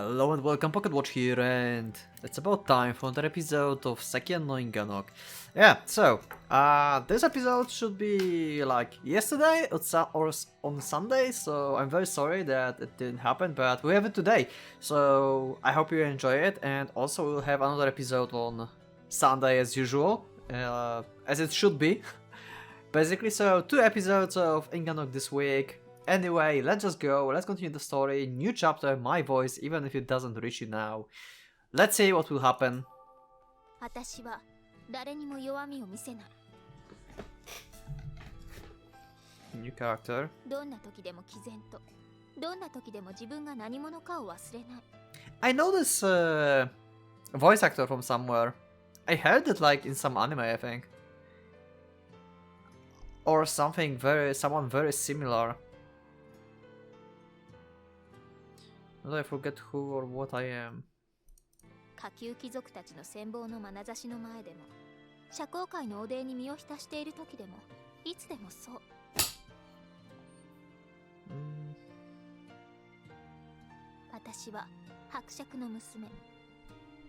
Hello and welcome, PocketWatch here, and it's about time for another episode of Sekien no Inganock. Yeah, so, this episode should be like yesterday or on Sunday, so I'm very sorry that it didn't happen, but we have it today. So, I hope you enjoy it, and also we'll have another episode on Sunday as usual, as it should be. Basically, so 2 episodes of Inganock this week. Anyway, let's just go, let's continue the story, new chapter, my voice, even if it doesn't reach you now. Let's see what will happen. New character. I know this voice actor from somewhere. I heard it like in some anime, I think. Or someone very similar. But I forget who or what I am. 下級貴族たちの羨望の眼差しの前でも、社交界のお礼に身を浸している時でも、いつでもそう。私は伯爵の娘。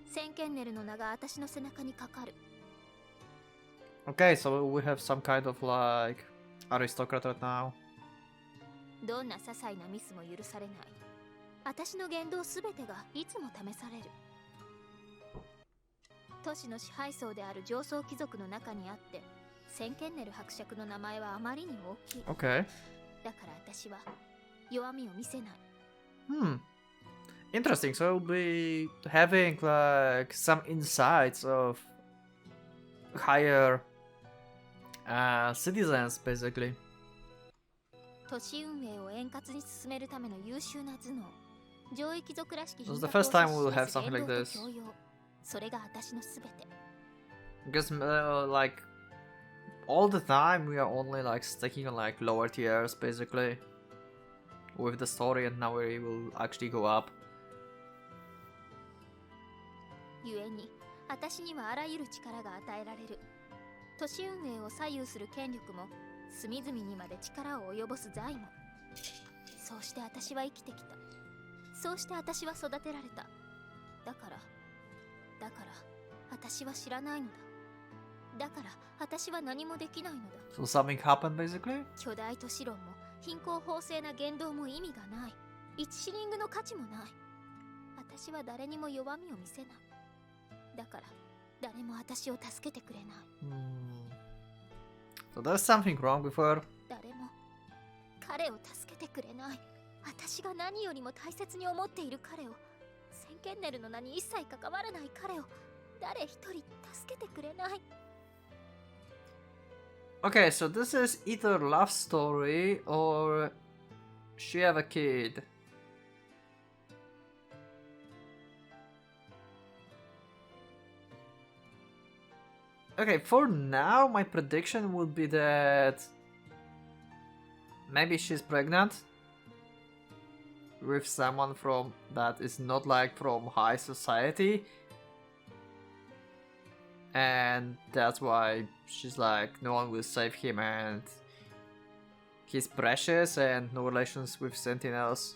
センケンネルの名が私の背中にかかる。Okay, so we have some kind of like aristocrat right now. どんな些細なミスも許されない。私の言動すべてがいつも試される。都市の支配層である上層貴族の中にあって、センケンネル伯爵の名前はあまりに大きい。Okay. だから私は弱みを見せない。Interesting. So we'll be having like some insights of higher citizens, basically. 都市運営を円滑に進めるための優秀な頭脳。上位貴族らしき This is the first time we'll have something like this. それが私のすべて。Because like all the time we are only like sticking on like lower tiers basically with the story, and now we will actually go up. 故に私にはあらゆる力が与えられる。都市運営を左右する権力も隅々にまで力を及ぼす財も。そうして私は生きてきた。そうして私は育てられた。だから私は知らないのだ。だから私は何もできないのだ。So something happened basically? 巨大都市論も貧困法制な言動も意味がない。1シリングの価値もない。私は誰にも弱みを見せない。だから誰も私を助けてくれない。So there's something wrong with her. 誰も彼を助けてくれない。私が何よりも大切に思っている彼を、センケンネルの名に一切関わらない彼を、誰一人助けてくれない。Okay, so this is either love story or she have a kid. Okay, for now my prediction would be that maybe she's pregnant with someone from that is not like from high society, and that's why she's like no one will save him and he's precious and no relations with sentinels.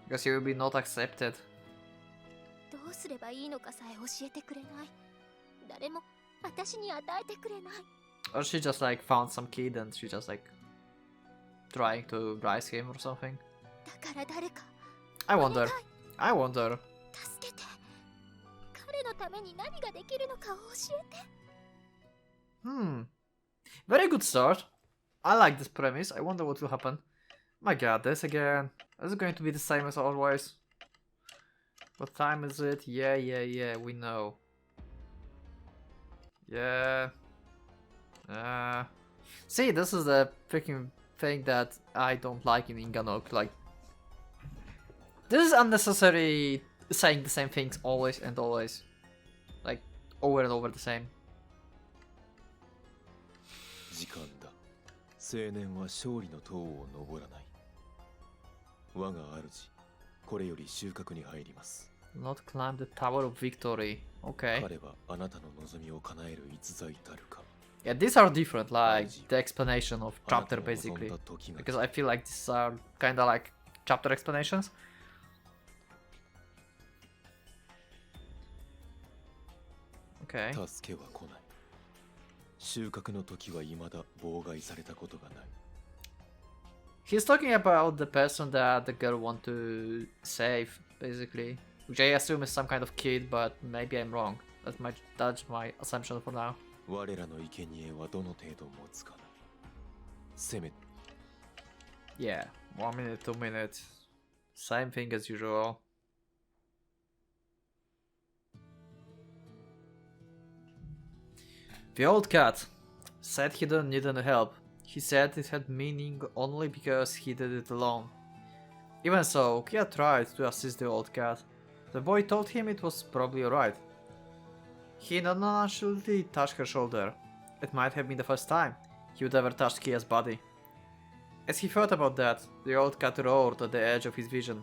Because he will be not accepted. どうすればいいのかさえ教えてくれない。誰も私に与えてくれない。Or she just like found some kid and she just like trying to rise him or something. だから誰か。I wonder.助けて。彼のために何ができるのかを教えて。Very good start. I like this premise. I wonder what will happen. My god, this again. Is it going to be the same as always? What time is it? Yeah, we know. Yeah. See, this is the freaking thing that I don't like in Inganock. Like, this is unnecessary saying the same things always and always. Like, over and over the same. 時間だ。青年は勝利の塔を登らない。我が主、これより収穫に入ります。Not climb the Tower of Victory. Okay. 彼はあなたの望みを叶える逸材たるか。Yeah, these are different, like 大事 the explanation of あなた chapter を望ん basically. だ時が Because I feel like these are kinda like chapter explanations. Okay. 助けは来ない。収穫の時は未だ妨害されたことがない。 He's talking about the person that the girl want to save, basically. Which I assume is some kind of kid, but maybe I'm wrong. That's my assumption for now. 我らの生贄はどの程度持つかな。せめ Yeah, 1 minute, 2 minutes. Same thing as usual. The old cat said he didn't need any help. He said it had meaning only because he did it alone. Even so, Kia tried to assist the old cat. The boy told him it was probably alright. He nonchalantly touched her shoulder. It might have been the first time he would ever touch Kia's body. As he thought about that, the old cat roared at the edge of his vision.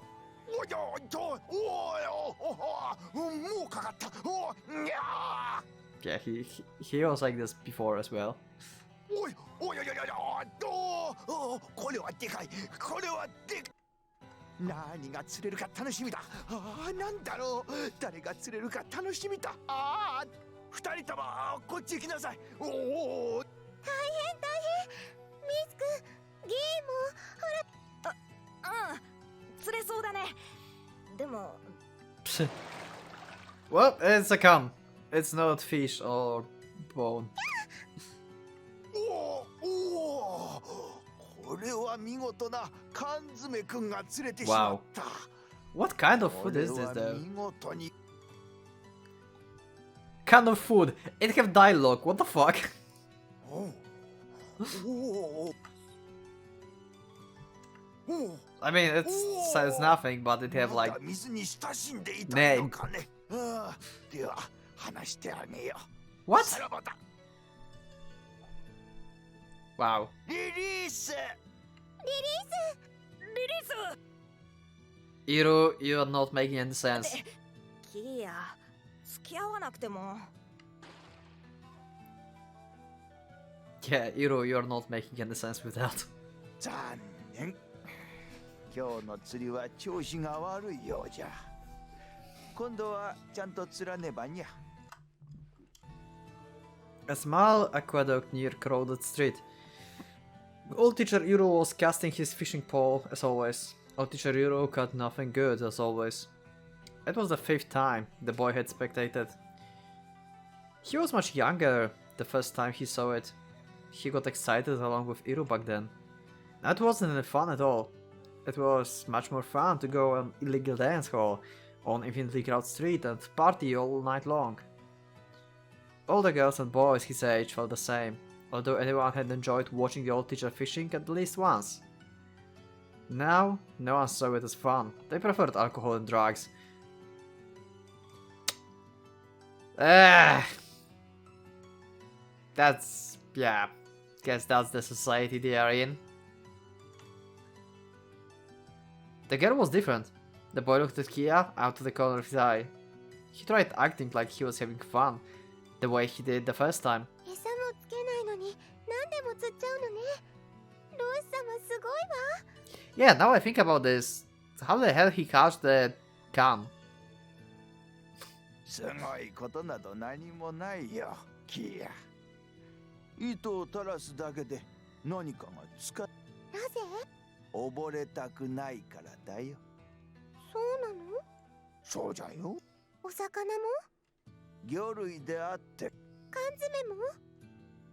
Yeah, he was like this before as well. おいおいおいおいおいこれはでかいこれはでかい何が釣れるか楽しみだああなんだろう誰が釣れるか楽しみだああ二人ともこっち来なさいおお大変大変ミスクゲームほら釣れそうだねでも Well, it's a cum. It's not fish or bone. おおこれは見事な缶詰くんが釣れてしまった What kind of こ food れ is this は though? 見事に Kind of food? It have dialogue, what the fuck? おおおお I mean, it says nothing, but it have ま like... だ水に親しんでいたねのかねああでは話してあげよう What? さらばだ Wow. リリース Iru, you are not making any sense. キーヤ付き合わなくても Yeah, Iru, you are not making any sense with that. 残念今日の釣りは調子が悪いようじゃ今度はちゃんと釣らねばにゃ A small aqueduct near crowded street. Old teacher Iru was casting his fishing pole as always. Old teacher Iru caught nothing good as always. It was the 5th time the boy had spectated. He was much younger the first time he saw it. He got excited along with Iru back then. That wasn't any fun at all. It was much more fun to go on illegal dance hall on infinitely crowded street and party all night long. All the girls and boys his age felt the same, although anyone had enjoyed watching the old teacher fishing at least once. Now, no one saw it as fun. They preferred alcohol and drugs. That's... yeah. Guess that's the society they are in. The girl was different. The boy looked at Kia out of the corner of his eye. He tried acting like he was having fun, the way he did the first time. 餌もつけないのに何でも釣っちゃうのねロイス様すごいわ Yeah, now I think about this. How the hell he catch the gun? すごいことなど何もないよキーヤ糸を垂らすだけで何かが使っなぜ溺れたくないからだよそうなのそうじゃよお魚も魚類であって缶詰も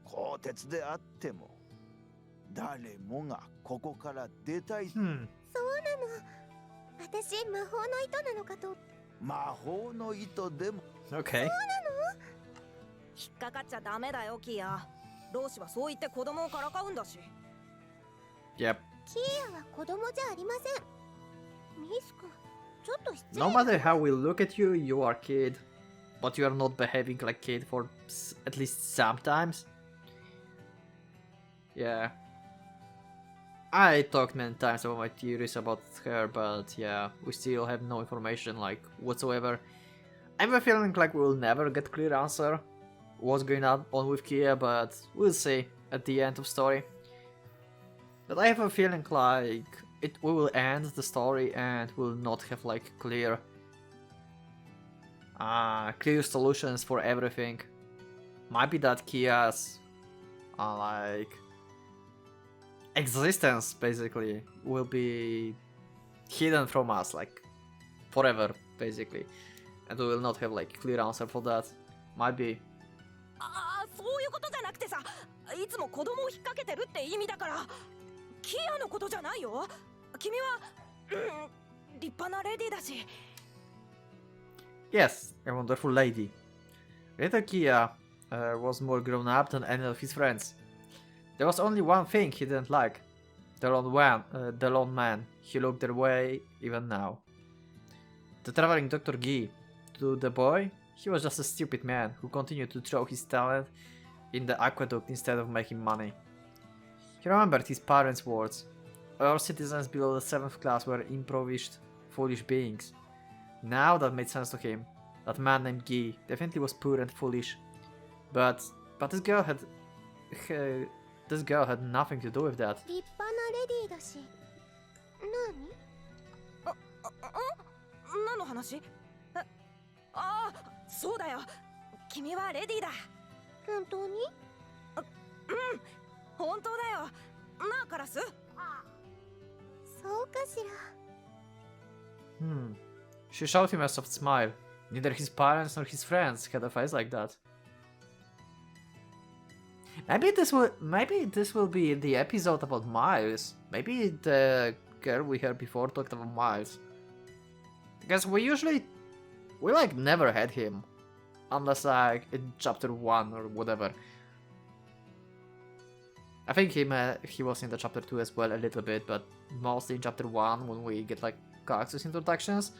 鋼鉄であっても誰もがここから出たい、そうなの私魔法の糸なのかと魔法の糸でも Okay. 引っかかっちゃダメだよキーヤ老子はそう言って子供をからかうんだし Yep. キーヤは子供じゃありませんミス君ちょっと失礼 No matter how we look at you, you are kid. But you are not behaving like kid for at least sometimes. Yeah. I talked many times about my theories about her, but yeah, we still have no information like whatsoever. I'm feeling like we'll never get clear answer what's going on with Kia, but we'll see at the end of story. But I have a feeling like we will end the story and will not have like clear solutions for everything. Might be that Kia's like existence basically will be hidden from us like forever basically, and we will not have like clear answer for that. Might be. そういうことじゃなくてさ、いつも子供を引っ掛けてるって意味だから、キアのことじゃないよ。君は、立派なレディだし。Yes, a wonderful lady. Little Kia was more grown up than any of his friends. There was only one thing he didn't like: the lone man. He looked their way even now. The traveling Dr. Guy. To the boy, he was just a stupid man who continued to throw his talent in the aqueduct instead of making money. He remembered his parents' words. All citizens below the 7th class were impoverished, foolish beings. Now that made sense to him. That man named Guy definitely was poor and foolish. But this girl had nothing to do with that. 立派なレディーだし。何の話？そうだよ。君はレディだ。本当に？本当だよ。なあカラス？そうかしら。She showed him a soft smile. Neither his parents nor his friends had a face like that. Maybe this will be the episode about Miles. Maybe the girl we heard before talked about Miles. Because we like never had him. Unless like in chapter 1 or whatever. I think he was in the chapter 2 as well a little bit, but mostly in chapter 1 when we get like characters introductions.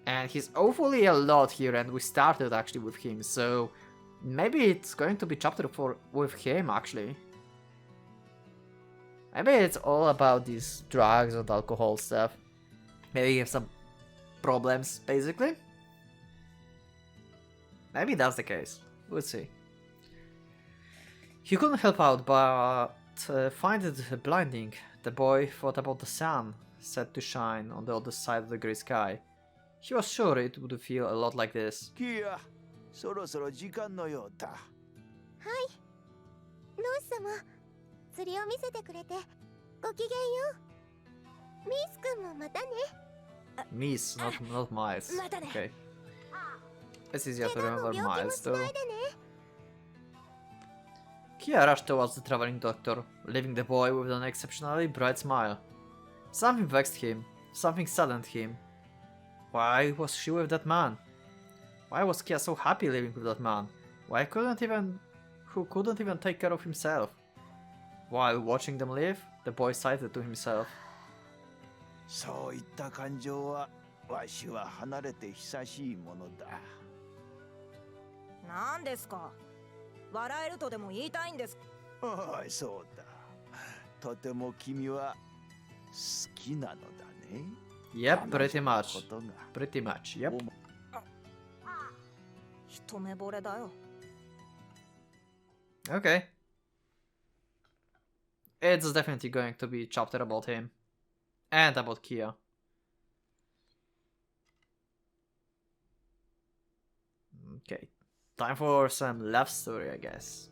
And he's awfully a lot here, and we started actually with him, so maybe it's going to be chapter 4 with him actually. Maybe it's all about these drugs and alcohol stuff. Maybe he has some problems, basically. Maybe that's the case. We'll see. He couldn't help out, but find it blinding. The boy thought about the sun set to shine on the other side of the grey sky. He was sure it would feel a lot like this. キア、そろそろ時間のようだ。はい。ロース様、釣りを見せてくれてごきげんよう。ミース君もまたね。Miss, not Miles. またね。 Okay. It's easier to 怪我も remember 病気も Miles しな though. いでね。Kia rushed towards the traveling doctor, leaving the boy with an exceptionally bright smile. Something vexed him. Something saddened him. Why was she with that man? Why was Kia so happy living with that man? Who couldn't even take care of himself? While watching them live, the boy sighed to himself. そういった感情はわしは離れて久しいものだ。なんですか？笑えるとでも言いたいんです。ああ、そうだ。とても君は好きなのだね。Yep, pretty much. Pretty much, yep. 一目惚れだよ。Okay. It's definitely going to be a chapter about him. And about Kia. Okay. Time for some love story, I guess.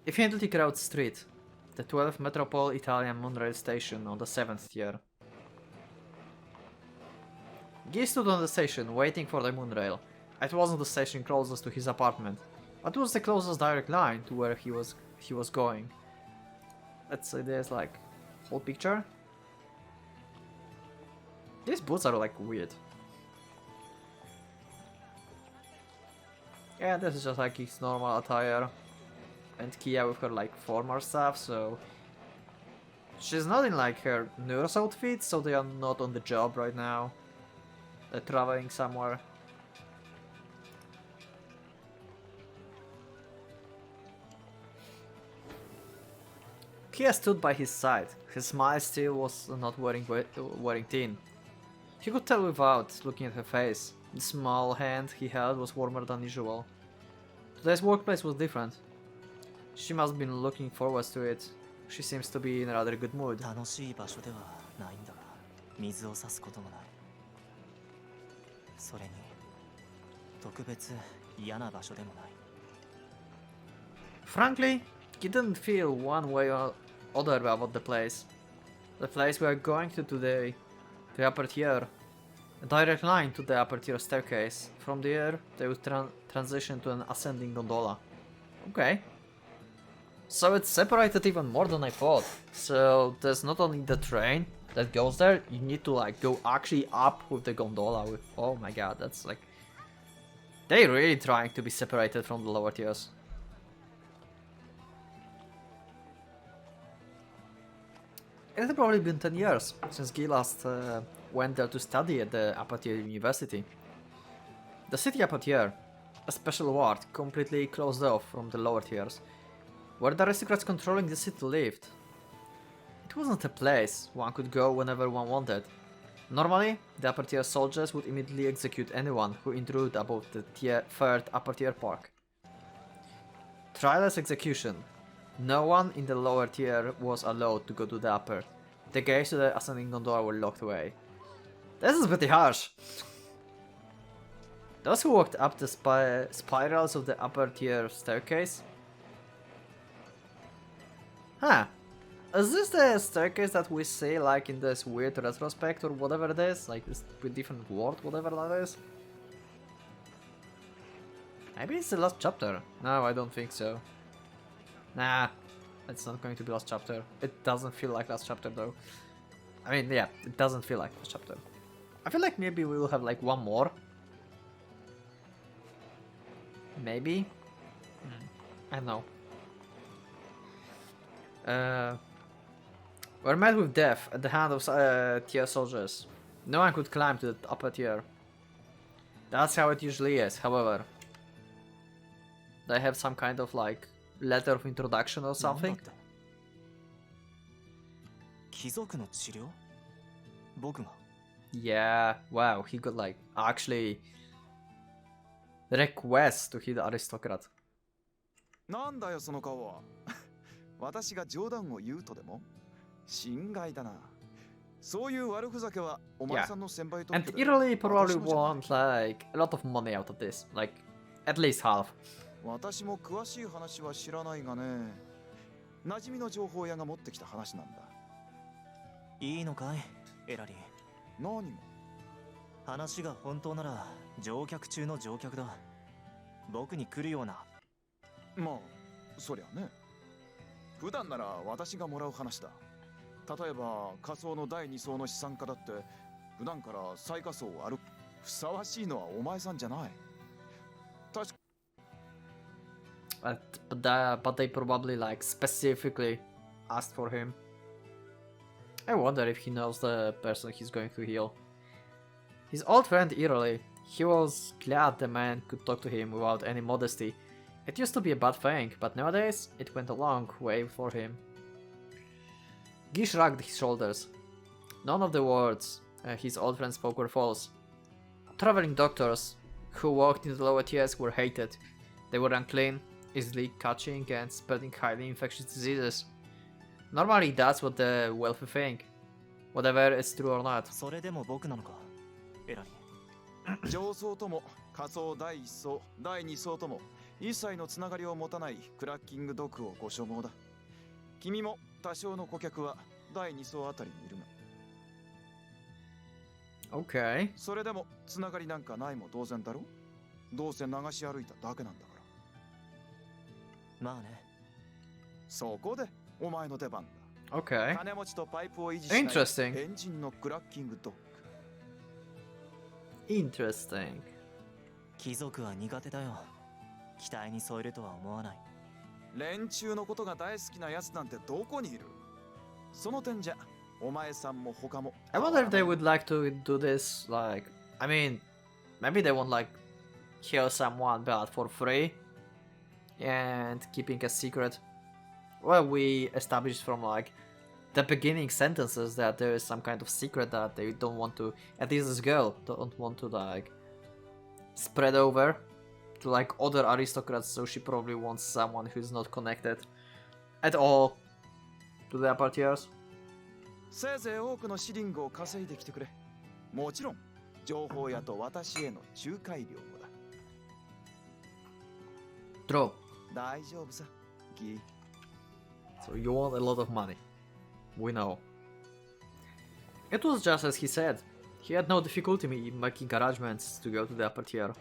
Infinitely crowded street. The 12th Metropole Italian monorail station on the 7th year. Guy stood on the station, waiting for the monorail. It wasn't the station closest to his apartment, but it was the closest direct line to where he was going. Let's say there's like whole picture. These boots are like weird. Yeah, this is just like his normal attire. And Kia with her like formal stuff, so she's not in like her nurse outfit, so they are not on the job right now. They're traveling somewhere. Kia stood by his side. His smile still was not wearing thin. He could tell without looking at her face. The small hand he held was warmer than usual. Today's workplace was different. She must have been looking forward to it. She seems to be in a rather good mood. 楽しい場所ではないんだが、水を差すこともない。それに特別嫌な場所でもない。 Frankly, he didn't feel one way or other about the place. The place we are going to today, the upper tier. A direct line to the upper tier staircase. From there, they would transition to an ascending gondola. Okay. So it's separated even more than I thought. So there's not only the train that goes there, you need to like go actually up with the gondola. Oh my god, that's like... They're really trying to be separated from the lower tiers. It had probably been 10 years since Guy last went there to study at the upper tier university. The city upper tier, a special ward completely closed off from the lower tiers, where the aristocrats controlling the city lived. It wasn't a place one could go whenever one wanted. Normally, the upper tier soldiers would immediately execute anyone who intruded above the third upper tier park. Trialless execution. No one in the lower tier was allowed to go to the upper. The gates to the ascending gondola were locked away. This is pretty harsh. Those who walked up the spirals of the upper tier staircase. Huh. Is this the staircase that we see like in this weird retrospect or whatever it is? Like this with different word, whatever that is? Maybe it's the last chapter. No, I don't think so. Nah, it's not going to be last chapter. It doesn't feel like last chapter though. I mean, yeah, it doesn't feel like last chapter. I feel like maybe we will have like one more. Maybe? I don't know. We're met with death at the hand of tier soldiers. No one could climb to the upper tier. That's how it usually is, however. They have some kind of like letter of introduction or something. 貴族の治療？僕が。 Yeah, wow, he got like actually request to hit the aristocrat. なんだよその顔は。私が冗談を言うとでも心外だな。そういう悪ふざけはお前さんの先輩と。 And Italy probably want like a lot of money out of this, like at least half. 私も詳しい話は知らないがね。馴染みの情報屋が持ってきた話なんだ。いいのかい、エラリー。何も。話が本当なら乗客中の乗客だ。僕に来るような。まあ、そりゃね。普段なら私がもらう話だ。例えば仮想の第2層の資産家だって普段から最下層を歩く。ふさわしいのはお前さんじゃない。確か But they probably like specifically asked for him. I wonder if he knows the person he's going to heal. His old friend Eerily. He was glad the man could talk to him without any modesty. It used to be a bad thing, but nowadays it went a long way for him. Guy shrugged his shoulders. None of the words his old friend spoke were false. Traveling doctors who worked in the lower tiers were hated. They were unclean, easily catching and spreading highly infectious diseases. Normally that's what the wealthy think, whatever is true or not. それでも僕なのか、エラリー。上層とも仮想第1層、第2層とも一切のつながりを持たないクラッキングドッグをご所望だ。君も多少の顧客は第2層あたりにいるが。Okay. それでもつながりなんかないも同然だろ。どうせ流し歩いただけなんだから。まあね。そこでお前の出番だ。Okay. 金持ちとパイプを維持しない Interesting. エンジンのクラッキングドッグ。Interesting. 貴族は苦手だよ。期待に添えるとは思わない。連中のことが大好きなやつなんてどこにいる。その点じゃお前さんも他も。I wonder if they would like to do this, like, I mean, maybe they won't like kill someone but for free and keeping a secret. Well, we established from like the beginning sentences that there is some kind of secret that they don't want to, at least this girl don't want to like spread over to like other aristocrats, so she probably wants someone who's not connected at all to the upper tiers. せいぜい多くのシリングを稼いできてくれ。もちろん情報屋と私への仲介料もだ。 True. 大丈夫さ、ギー。 So you want a lot of money. We know. It was just as he said. He had no difficulty in making arrangements to go to the upper tier.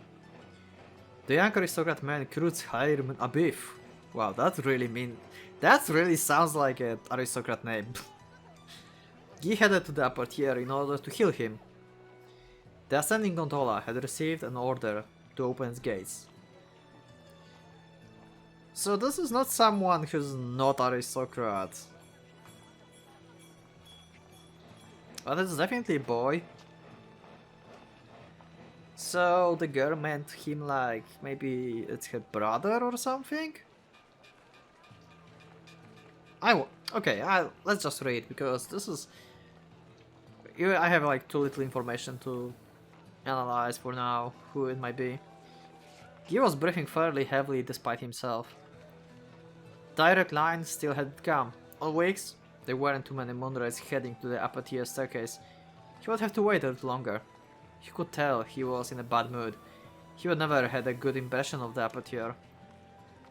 The young aristocrat man Krutz Hairman Abif. Wow, that really sounds like an aristocrat name. He headed to the upper tier in order to heal him. The ascending gondola had received an order to open its gates. So this is not someone who's not aristocrat. But it's definitely a boy. So the girl meant him like maybe it's her brother or something? Let's just read because this is... I have like too little information to analyze for now who it might be. He was breathing fairly heavily despite himself. Direct line still hadn't come. On weeks, there weren't too many moonrays heading to the upper tier staircase. He would have to wait a little longer. He could tell he was in a bad mood. He had never had a good impression of the upper tier.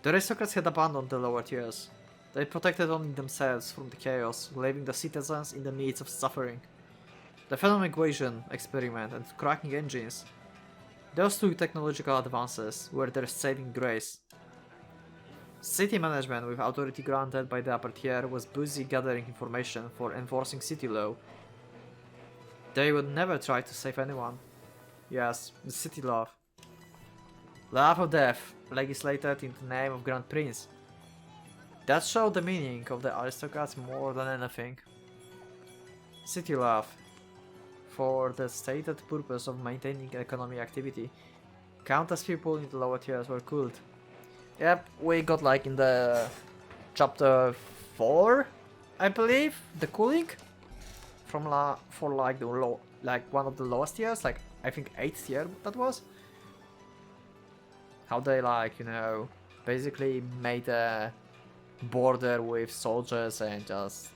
The aristocrats had abandoned the lower tiers. They protected only themselves from the chaos, leaving the citizens in the midst of suffering. The Phenom equation experiment and cracking engines. Those two technological advances were their saving grace. City management, with authority granted by the upper tier, was busy gathering information for enforcing city law. They would never try to save anyone. Yes, the city law. Law of death, legislated in the name of Grand Prince. That showed the meaning of the aristocrats more than anything. City law. For the stated purpose of maintaining economic activity. Countless people in the lower tiers were cooled. Yep, we got like in the chapter 4, I believe, the cooling from for like the one of the lowest tiers, like I think 8th tier that was. How they like, you know, basically made a border with soldiers and just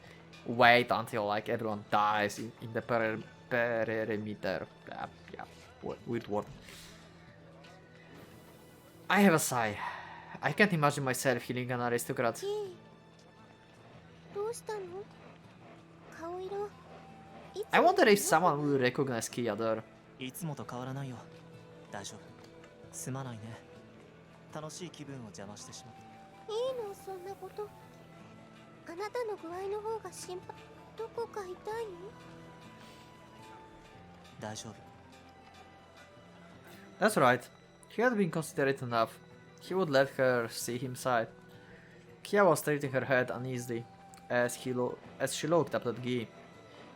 wait until like everyone dies in the perimeter. Yeah, weird word. I have a sigh. I can't imagine myself healing an aristocrat. どうしたの？顔色。I wonder if someone will recognize Kiyador. いつもと変わらないよ。大丈夫。すまないね。楽しい気分を邪魔してしまった。いいのそんなこと。あなたの具合の方が心配。どこか痛いの？大丈夫。That's right. He had been considerate enough. He would let her see him sigh. Kia was tilting her head uneasily as she looked up at Guy.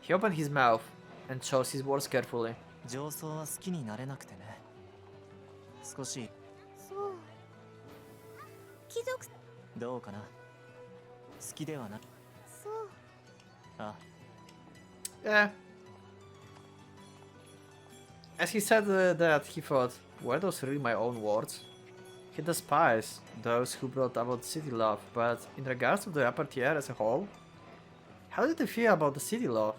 He opened his mouth and chose his words carefully. 上層は好きになれなくてね。少し。そう。貴族。どうかな。好きではない。そう。あ。Yeah. As he said that, he thought, were those really my own words? He despised those who brought about city love, but in regards to the upper tier as a whole, how did they feel about the city love?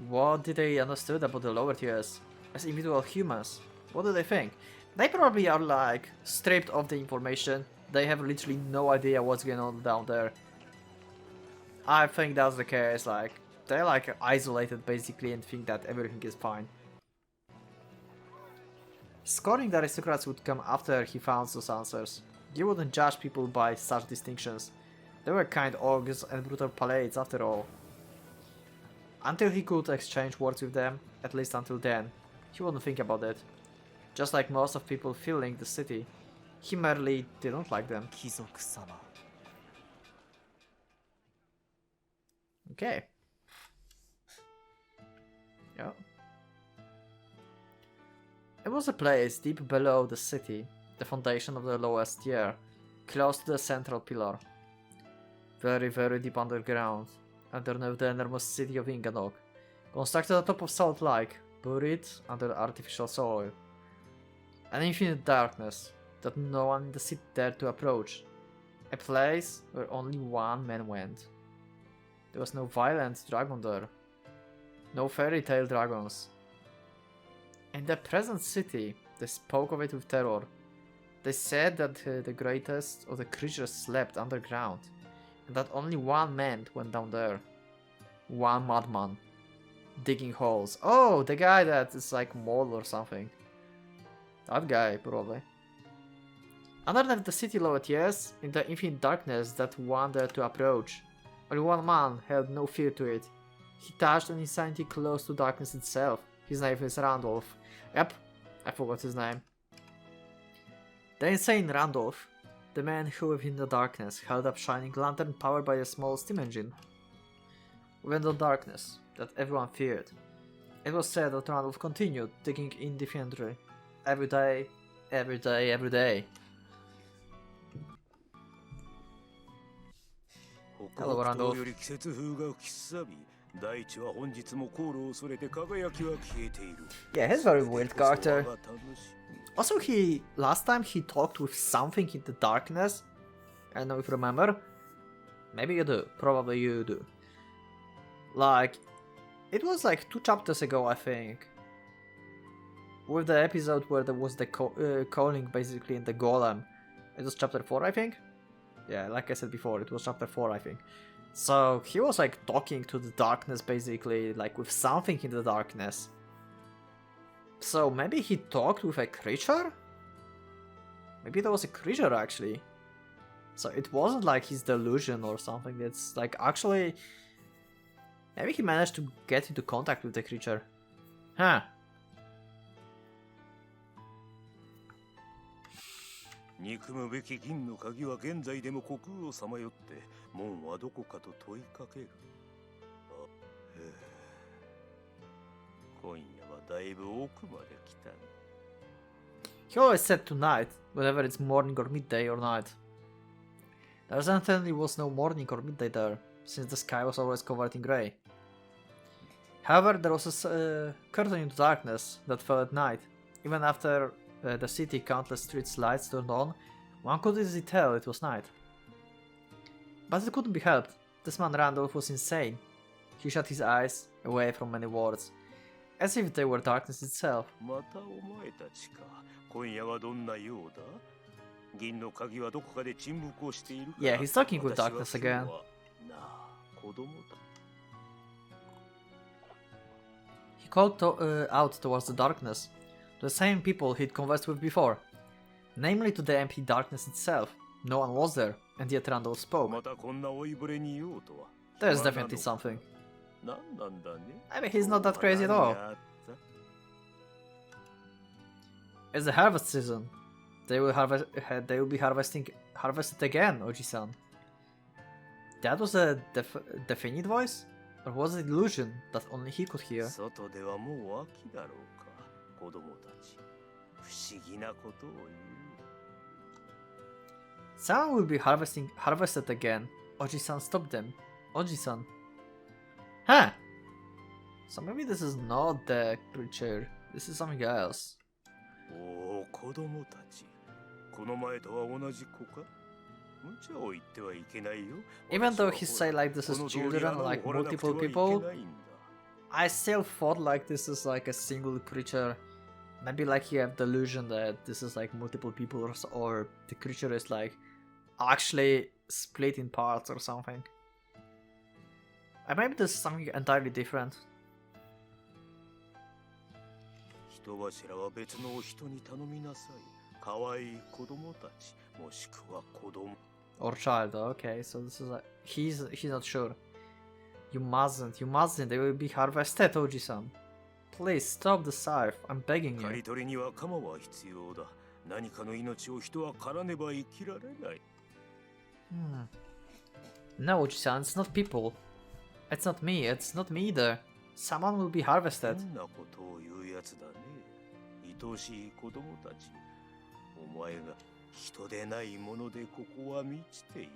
What did they understood about the lower tiers as individual humans? What do they think? They probably are like stripped of the information. They have literally no idea what's going on down there. I think that's the case. Like they're like isolated basically and think that everything is fine. Scoring the aristocrats would come after he found those answers. You wouldn't judge people by such distinctions. They were kind orcs and brutal palates after all. Until he could exchange words with them, at least until then, he wouldn't think about it. Just like most of people filling the city, he merely didn't like them. 貴族様。Okay. Yeah. It was a place deep below the city, the foundation of the lowest tier, close to the central pillar. Very, very deep underground, underneath the enormous city of Inganock, constructed atop of Salt Lake, buried under artificial soil. An infinite darkness that no one in the city dared to approach. A place where only one man went. There was no violent dragon there. No fairy tale dragons. In the present city, they spoke of it with terror. They said that the greatest of the creatures slept underground, and that only one man went down there. One madman. Digging holes. Oh, the guy that is like mole or something. That guy, probably. Underneath the city lowered, yes, in the infinite darkness that one dared to approach. Only one man held no fear to it. He touched an insanity close to darkness itself. His name is Randolph. Yep, I forgot his name. The insane Randolph, the man who within the darkness held up shining lantern powered by a small steam engine. Within the darkness that everyone feared, it was said that Randolph continued digging indefinitely. Every day, every day, every day. Hello, Randolph. より季節風が吹きすさび、大地は本日も航路を恐れて輝きは消えている。 Yeah, he's a very weird character. Also, last time he talked with something in the darkness. I don't know if you remember. Maybe you do. Probably you do. Like, it was like 2 chapters ago, I think. With the episode where there was the calling basically in the golem. It was chapter 4, I think. Yeah, like I said before, it was chapter 4, I think. So he was like talking to the darkness basically, like with something in the darkness. So maybe he talked with a creature? Maybe there was a creature actually. So it wasn't like his delusion or something, it's like actually... Maybe he managed to get into contact with the creature. Huh. 憎むべき銀の鍵は現在でも虚空をさまよって門はどこかと問いかける。今夜はだいぶ奥まで来たね。 He always said tonight, whether it's morning or midday or night. There certainly was no morning or midday there, since the sky was always covered in grey. However, there was a curtain into darkness that fell at night. Even after the city countless streets lights turned on, one could easily tell it was night. But it couldn't be helped. This man Randolph was insane. He shut his eyes away from many words, as if they were darkness itself. またお前たちか。今夜はどんなようだ？銀の鍵はどこかで沈黙をしているか。 Yeah, he's talking with darkness again. なあ、子供だ。 He called out towards the darkness, to the same people he'd conversed with before, namely to the empty darkness itself. No one was there, and yet Randolph spoke. またこんな老いぼれにいようとは。 There's definitely something. なんなんだね。 I mean, he's not that crazy at all. It's the harvest season. They will be harvested again, Oji-san. That was a definite voice? Or was it illusion that only he could hear? 外ではもう秋だろうか。子供たち。不思議なことを言う。 Someone will be harvested again. Oji-san stopped them. Oji-san. Huh! So maybe this is not the creature. This is something else. おお、子供たち。この前とは同じ子か？無茶を言ってはいけないよ。 Even though he said like this is children, like multiple people, I still thought like this is like a single creature. Maybe like you have delusion that this is like multiple people or the creature is like actually split in parts or something. And maybe this is something entirely different. 人柱は別の人に頼みなさい。可愛い子供たち、もしくは子供。 Or child, okay, so this is like he's not sure. You mustn't, they will be harvested, Oji-san. Please stop the scythe, I'm begging 刈り you. 取りには鎌は必要だ。何かの命を人は狩らねば生きられない。No, Oji-san, it's not people. It's not me either. Someone will be harvested. 変なことを言うやつだね。愛しい子供たち。お前が人でないものでここは満ちている。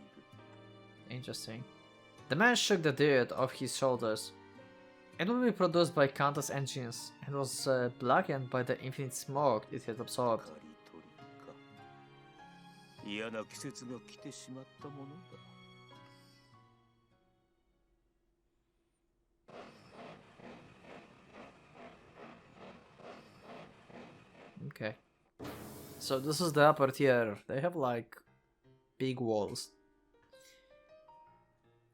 Interesting. The man shook the dirt off his shoulders. It would be produced by countless engines and was blackened by the infinite smoke it had absorbed. 狩り嫌な季節が来てしまったものだ。Okay. So this is the upper tier. They have like big walls.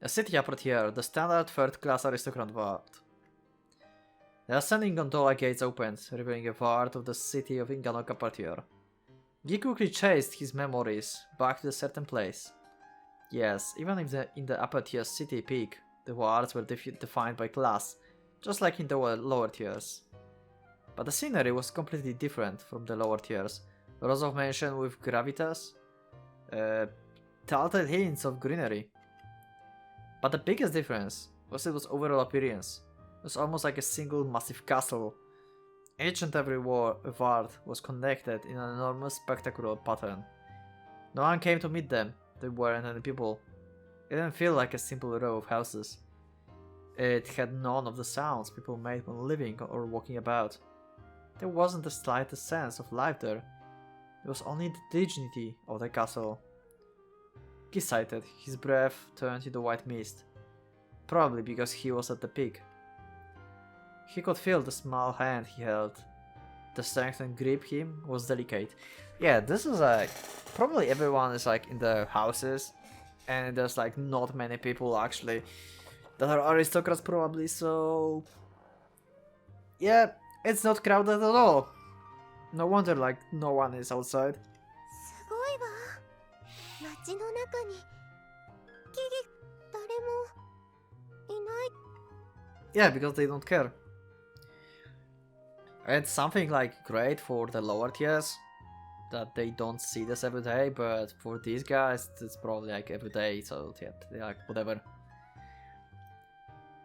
The city upper tier, the standard third class aristocrat ward. The ascending gondola gates opened, revealing a part of the city of Inganock upper tier. Guy quickly chased his memories back to a certain place. Yes, even if in the upper tier city peak, the wards were defined by class, just like in the lower tiers. But the scenery was completely different from the lower tiers. Rows of mansion with gravitas, telltale hints of greenery. But the biggest difference was its overall appearance. It was almost like a single massive castle. Each and every ward was connected in an enormous spectacular pattern. No one came to meet them, there weren't any people. It didn't feel like a simple row of houses. It had none of the sounds people made when living or walking about. There wasn't the slightest sense of life there. It was only the dignity of the castle. He sighed, his breath turned into white mist. Probably because he was at the peak. He could feel the small hand he held. The strength and grip him was delicate. Yeah, this is like... Probably everyone is like in the houses. And there's like not many people actually that are aristocrats probably, so... Yeah, it's not crowded at all. No wonder like no one is outside. すごいわ。街の中に誰もいない。 Yeah, because they don't care. It's something like great for the lower tiers, that they don't see this every day, but for these guys it's probably like every day, so yeah, they're like whatever.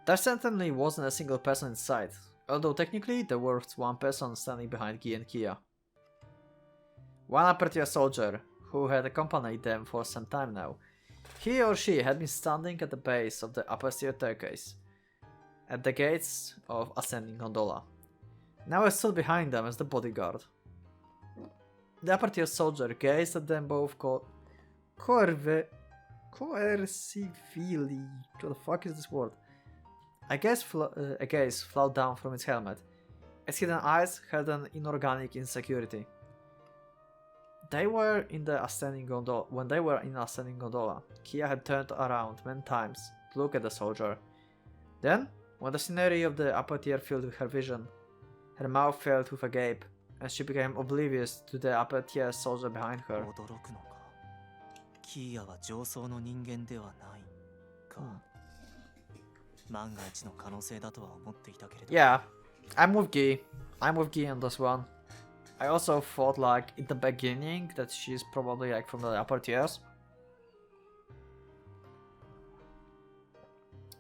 There certainly wasn't a single person in sight, although technically there was one person standing behind Guy and Kia. One upper tier soldier, who had accompanied them for some time now. He or she had been standing at the base of the upper tier staircase, at the gates of ascending gondola. Now I stood behind them as the bodyguard. The upper tier soldier gazed at them both coercively. What the fuck is this word? A gaze flowed down from its helmet. Its hidden eyes held an inorganic insecurity. They were in the ascending gondola. When they were in ascending gondola, Kia had turned around many times to look at the soldier. Then, when the scenery of the upper tier filled with her vision, her mouth filled with a gape, and she became oblivious to the upper tier soldier behind her. 驚くのか。キーヤは上層の人間ではないか。万が一の可能性だとは思っていたけれど。Yeah, I'm with Guy. I'm with Guy on this one. I also thought like in the beginning that she's probably like from the upper tiers.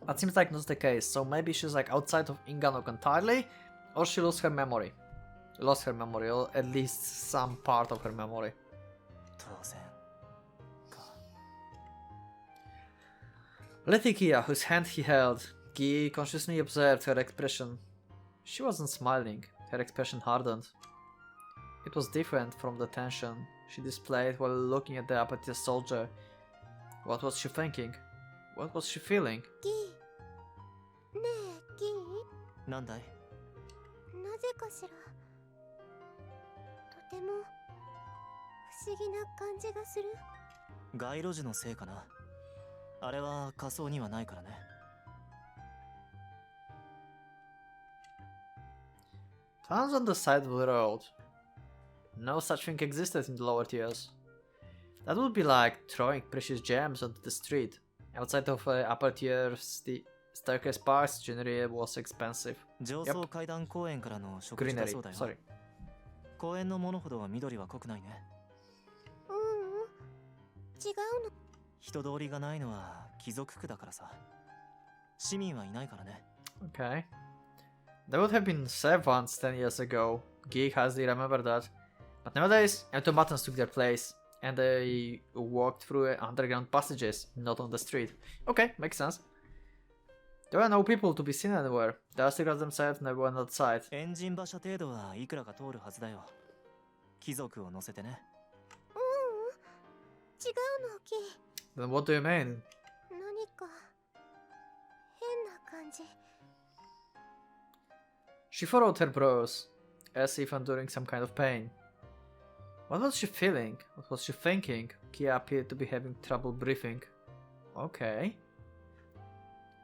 That seems like not the case, so maybe she's like outside of Inganock entirely, or she lost her memory. Or at least some part of her memory. 当然か。Letikia, whose hand he held, Guy consciously observed her expression. She wasn't smiling, her expression hardened. It was different from the tension she displayed while looking at the upper tier soldier. What was she thinking? What was she feeling? ギー。ねえ、ギー。なんだい？なぜかしら。とても不思議な感じがする。街路樹のせいかな。あれは仮想にはないからね。Towns on the side of the road. No such thing existed in the lower tiers. That would be like throwing precious gems onto the street. Outside of upper tiers, the staircase parts generally was expensive. 上層階段公園からの食事だ Greenery, そうだよ。 sorry. 公園のものほど緑は濃くないね。ううん。違うの。人通りがないのは貴族区だからさ。市民はいないからね。Okay. There would have been servants 10 years ago. Geek hardly remember that. But nowadays, automatons took their place, and they walked through underground passages, not on the street. Okay, makes sense. There were no people to be seen anywhere. The aristocrats themselves never went outside. エンジン馬車程度はいくらか通るはずだよ。貴族を乗せてね。うのキー。 Then what do you mean? 何か変な感じ。 She furrowed her brows, as if enduring some kind of pain. What was she feeling? What was she thinking? Kia appeared to be having trouble breathing. Okay.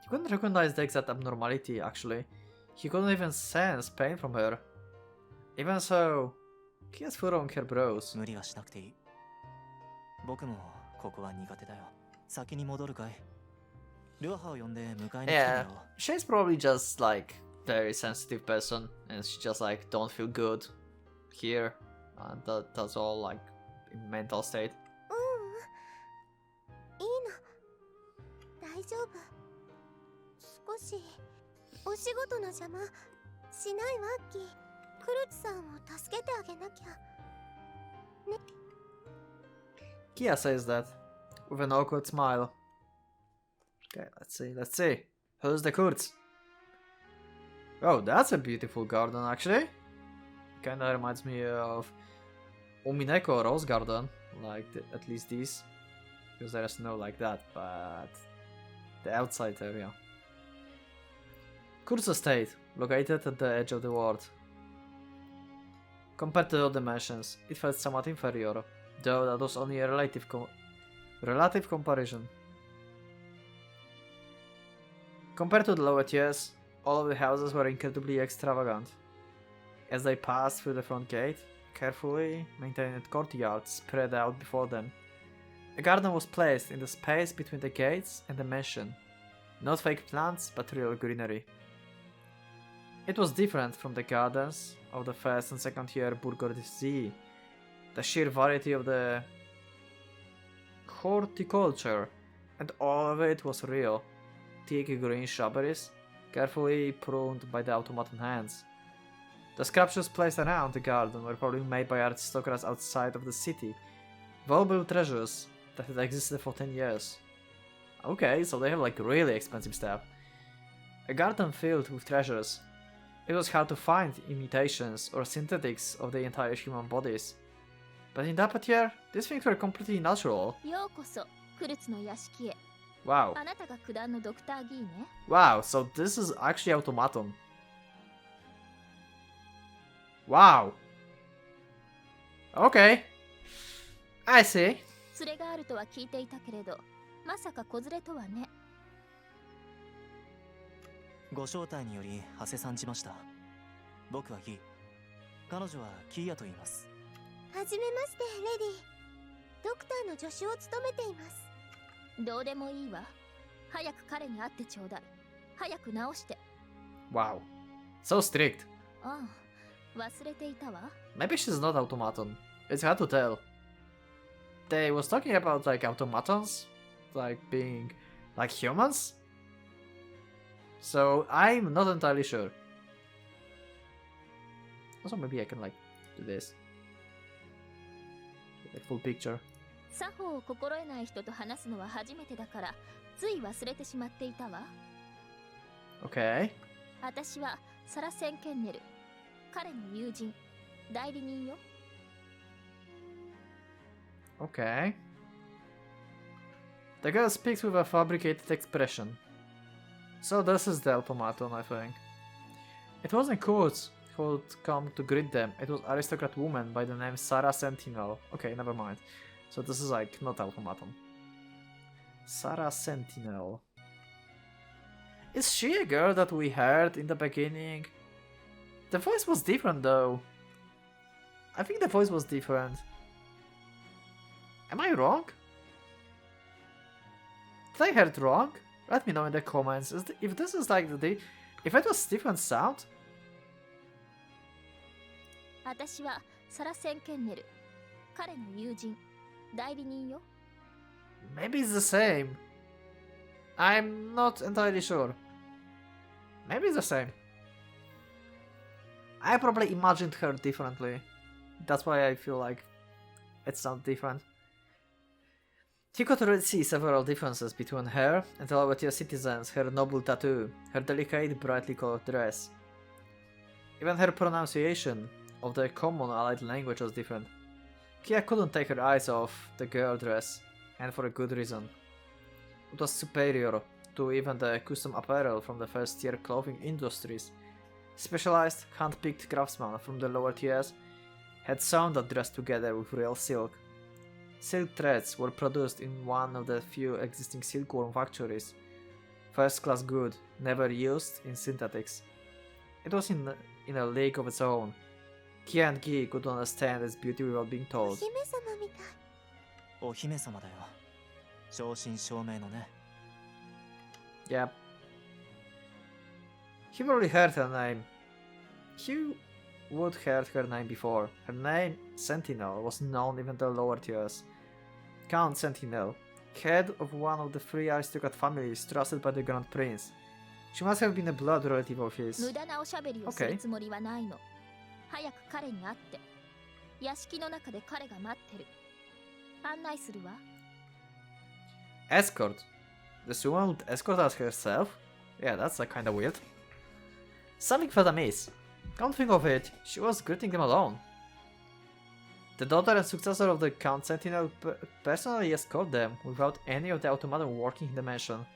He couldn't recognize the exact abnormality, actually. He couldn't even sense pain from her. Even so, Kia's furrowing her brows. 無理はしなくていい。僕もここは苦手だよ。先に戻るかい。ルアハを呼んで迎えに来てみ Yeah, よう。 she's probably just like very sensitive person, and she just like don't feel good here, and that's all like in mental state. いいの。大丈夫。少しお仕事の邪魔しないわッキー。クルツさんを助けてあげなきゃ。 Kia says that with an awkward smile. Okay, let's see. Who's the Kurtz? Oh, that's a beautiful garden actually. Kinda reminds me of Umineko Rose Garden, like at least these. Because there's no like that, but the outside area. Kurtz Estate, located at the edge of the world. Compared to other mansions, it felt somewhat inferior, though that was only a relative comparison. Compared to the lower tiers, all of the houses were incredibly extravagant. As they passed through the front gate, carefully maintained courtyard spread out before them. A garden was placed in the space between the gates and the mansion. Not fake plants, but real greenery. It was different from the gardens of the first and second tier bourgeoisie. The sheer variety of the horticulture, and all of it was real. Thick green shrubberies, carefully pruned by the automaton hands. The sculptures placed around the garden were probably made by aristocrats outside of the city. Valuable treasures that had existed for 10 years. Okay, so they have like really expensive stuff. A garden filled with treasures. It was hard to find imitations or synthetics of the entire human bodies. But in that tier, these things were completely natural. ようこそクルツの屋敷へ。 Wow. あなたが九段のドクター・ギーね。 Wow, so this is actually automaton. Wow. Okay. I see. 連れがあるとは聞いていたけれど、まさか子連れとはね。ご招待により長谷さんじました。僕はギー。彼女はキーヤと言います。はじめまして、レディー。ドクターの助手を務めています。どうでもいいわ。早く彼に会ってちょうだい。早く直して。 Wow. So strict. ああ、忘れていたわ。 Maybe she's not automaton. It's hard to tell. They was talking about like automatons, like being like humans. So I'm not entirely sure. Also, maybe I can like do this. Get a full picture. 作法を心得ない人と話すのは初めてだから、つい忘れてしまっていたわ。Okay. 私はサラ・センケンネル。彼の友人、代理人よ。Okay. The girl speaks with a fabricated expression. So this is the automaton, I think. It wasn't Kurtz who'd come to greet them. It was aristocrat woman by the name Sarah Sentinel. Okay, never mind. So this is like not automaton. Sarah Sentinel. Is she a girl that we heard in the beginning? The voice was different though. I think the voice was different. Am I wrong? Did I hear it wrong? Let me know in the comments if this is like if it was different sound. 私はサラ・センケンネル。彼の友人、代理人よ。 Maybe it's the same. I'm not entirely sure. Maybe it's the same. I probably imagined her differently. That's why I feel like it sounds different. He could already see several differences between her and the lower tier citizens, her noble tattoo, her delicate, brightly colored dress. Even her pronunciation of the common allied language was different. Kia couldn't take her eyes off the girl dress. and for a good reason. It was superior to even the custom apparel from the first tier clothing industries. Specialized, hand-picked craftsmen from the lower tiers had sewn that dress together with real silk. Silk threads were produced in one of the few existing silkworm factories. First-class good, never used in synthetics. It was in a league of its own. Kia and Gi could understand its beauty without being お told. 姫様みたい。お姫様だよ。正真正銘のね。 Yep. He probably heard her name. He would heard her name before. Her name, Sentinel, was known even to the lower tiers. Count Sentinel, head of one of the three aristocrat families trusted by the Grand Prince. She must have been a blood relative of 無 his. 駄なおしゃべりをするつもりはないの。早く彼に会って。屋敷の中で彼が待ってる。案内するわ。Escort. This woman would escort us herself? Yeah, that's kinda weird. Something felt amiss. Come think of it, she was greeting them alone. The daughter and successor of the Count Sentinel personally escort them without any of the automaton working in the mansion.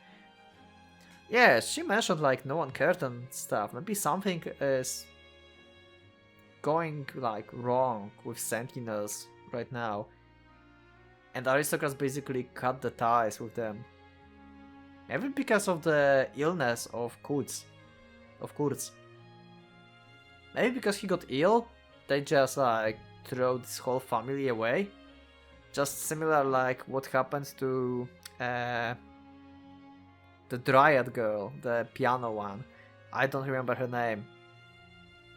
Yeah, she mentioned like no one cared and stuff. Maybe something is going like wrong with Sentinels right now. And aristocrats basically cut the ties with them. Maybe because of the illness of Kurz. Maybe because he got ill, they just like throw this whole family away. Just similar like what happened to the Dryad girl, the piano one. I don't remember her name.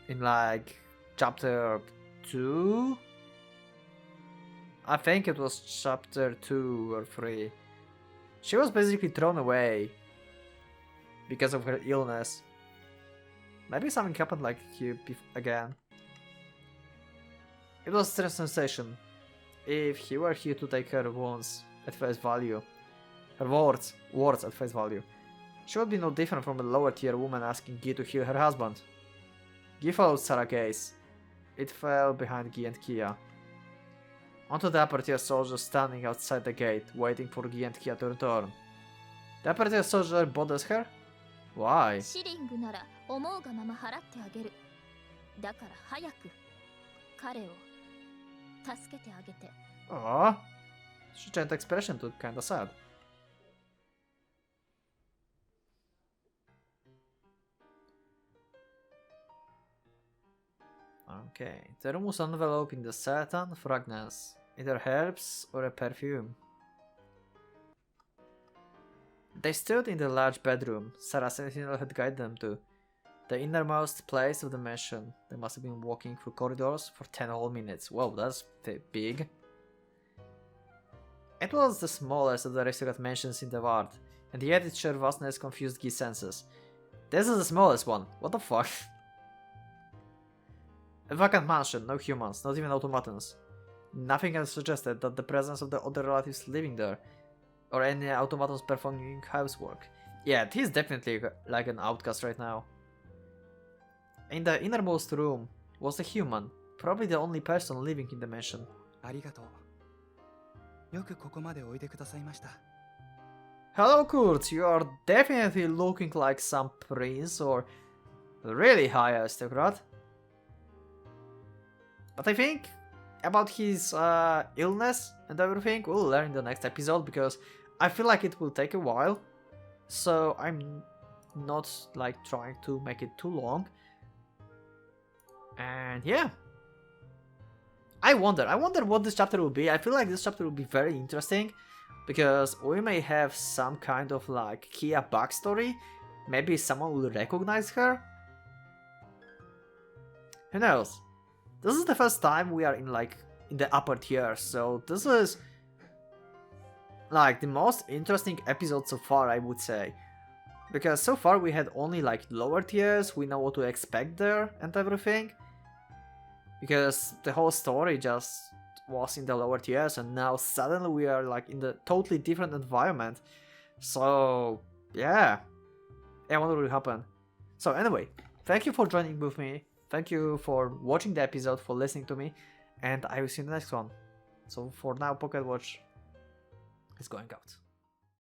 In like chapter 2? I think it was chapter 2 or 3. She was basically thrown away because of her illness. Maybe something happened like here again. It was a strange sensation. If he were here to take her wounds at face value, her words at face value, she would be no different from a lower tier woman asking Gi to heal her husband. Gi followed Sarah's gaze. It fell behind Gi and Kia. Onto the upper tier soldier standing outside the gate, waiting for Gi and Kia to return. The upper tier soldier bothers her? Why? シリングなら思うがまま払ってあげる。だから早く彼を助けてあげて。Aww. She changed expression to kinda sad. Okay, the room was enveloped in the certain fragrance, either herbs or a perfume. They stood in the large bedroom Sarah Sentinel had guided them to, the innermost place of the mansion. They must have been walking through corridors for 10 whole minutes. Whoa, that's big. It was the smallest of the aristocrat mansions in the world, and yet its sheer vastness confused Gi's senses. This is the smallest one. What the fuck? A vacant mansion, no humans, not even automatons. Nothing else suggested that the presence of the other relatives living there, or any automatons performing housework. Yeah, he's definitely like an outcast right now. In the innermost room was a human, probably the only person living in the mansion. ありがとう。よくここまでおいでくださいました。 Hello Kurt, you are definitely looking like some prince or really high aristocrat. But I think about his illness and everything we'll learn in the next episode, because I feel like it will take a while. So I'm not like trying to make it too long. And yeah. I wonder what this chapter will be. I feel like this chapter will be very interesting, because we may have some kind of like Kia backstory. Maybe someone will recognize her. Who knows? This is the first time we are in the upper tier, so this is like the most interesting episode so far, I would say. Because so far we had only like lower tiers, we know what to expect there and everything. Because the whole story just was in the lower tiers, and now suddenly we are like in the totally different environment. So yeah, I wonder what will happen. So anyway, thank you for joining with me. Thank you for watching the episode, for listening to me, and I will see you in the next one. So for now, Pocket Watch He's going out.